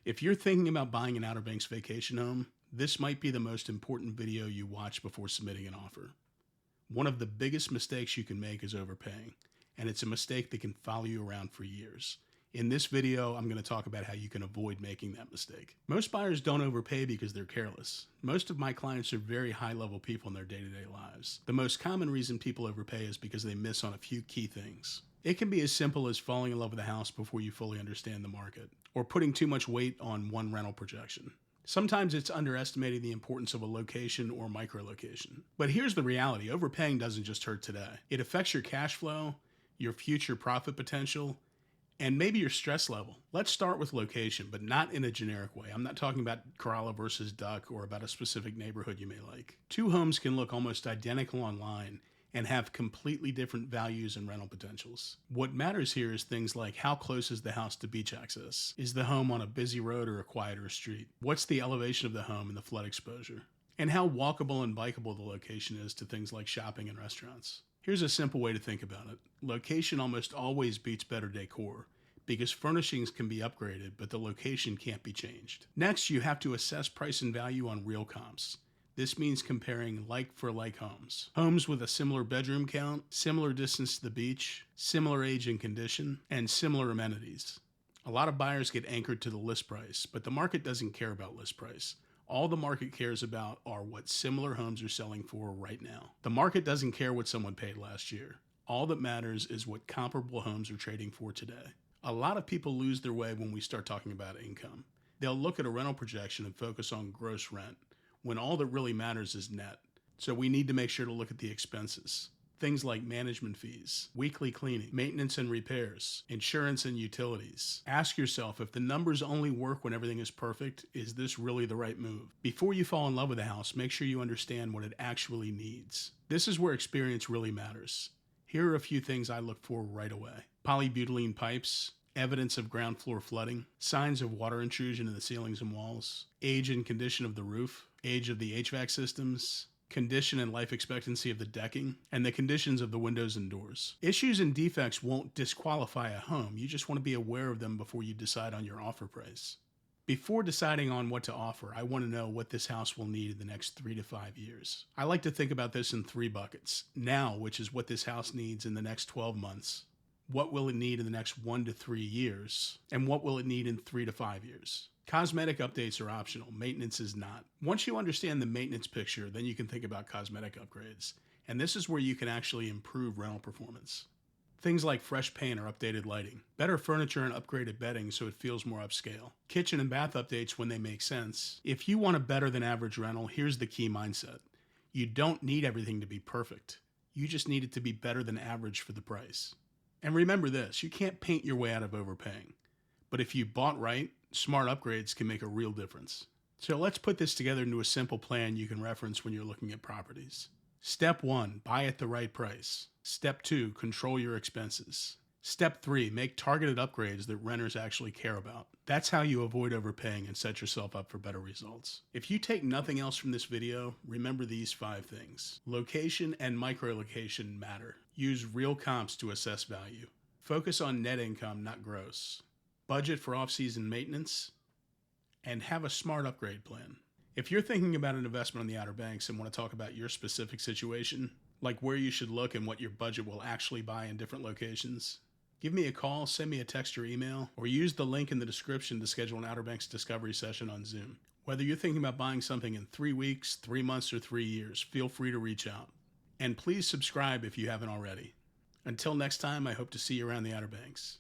If you're thinking about buying an Outer Banks vacation home, this might be the most important video you watch before submitting an offer. One of the biggest mistakes you can make is overpaying, and it's a mistake that can follow you around for years. In this video, I'm going to talk about how you can avoid making that mistake. Most buyers don't overpay because they're careless. Most of my clients are very high-level people in their day-to-day lives. The most common reason people overpay is because they miss on a few key things. It can be as simple as falling in love with a house before you fully understand the market, or putting too much weight on one rental projection. Sometimes it's underestimating the importance of a location or micro-location. But here's the reality: overpaying doesn't just hurt today. It affects your cash flow, your future profit potential, and maybe your stress level. Let's start with location, but not in a generic way. I'm not talking about Kerala versus Duck or about a specific neighborhood you may like. Two homes can look almost identical online and have completely different values and rental potentials. What matters here is things like how close is the house to beach access? Is the home on a busy road or a quieter street? What's the elevation of the home and the flood exposure? And how walkable and bikeable the location is to things like shopping and restaurants. Here's a simple way to think about it. Location almost always beats better decor, because furnishings can be upgraded, but the location can't be changed. Next, you have to assess price and value on real comps. This means comparing like-for-like homes. Homes with a similar bedroom count, similar distance to the beach, similar age and condition, and similar amenities. A lot of buyers get anchored to the list price, but the market doesn't care about list price. All the market cares about are what similar homes are selling for right now. The market doesn't care what someone paid last year. All that matters is what comparable homes are trading for today. A lot of people lose their way when we start talking about income. They'll look at a rental projection and focus on gross rent, when all that really matters is net. So we need to make sure to look at the expenses. Things like management fees, weekly cleaning, maintenance and repairs, insurance and utilities. Ask yourself, if the numbers only work when everything is perfect, is this really the right move? Before you fall in love with a house, make sure you understand what it actually needs. This is where experience really matters. Here are a few things I look for right away. Polybutylene pipes, evidence of ground floor flooding, signs of water intrusion in the ceilings and walls, age and condition of the roof, age of the HVAC systems, condition and life expectancy of the decking, and the conditions of the windows and doors. Issues and defects won't disqualify a home. You just want to be aware of them before you decide on your offer price. Before deciding on what to offer, I want to know what this house will need in the next 3 to 5 years. I like to think about this in 3 buckets. Now, which is what this house needs in the next 12 months. What will it need in the next 1 to 3 years? And what will it need in 3 to 5 years? Cosmetic updates are optional. Maintenance is not. Once you understand the maintenance picture, then you can think about cosmetic upgrades. And this is where you can actually improve rental performance. Things like fresh paint or updated lighting, better furniture and upgraded bedding so it feels more upscale, kitchen and bath updates when they make sense. If you want a better than average rental, here's the key mindset. You don't need everything to be perfect. You just need it to be better than average for the price. And remember this, you can't paint your way out of overpaying. But if you bought right, smart upgrades can make a real difference. So let's put this together into a simple plan you can reference when you're looking at properties. Step 1, buy at the right price. Step 2, control your expenses. Step 3, make targeted upgrades that renters actually care about. That's how you avoid overpaying and set yourself up for better results. If you take nothing else from this video, remember these 5 things. Location and micro-location matter. Use real comps to assess value. Focus on net income, not gross. Budget for off-season maintenance. And have a smart upgrade plan. If you're thinking about an investment on the Outer Banks and want to talk about your specific situation, like where you should look and what your budget will actually buy in different locations, give me a call, send me a text or email, or use the link in the description to schedule an Outer Banks discovery session on Zoom. Whether you're thinking about buying something in 3 weeks, 3 months, or 3 years, feel free to reach out. And please subscribe if you haven't already. Until next time, I hope to see you around the Outer Banks.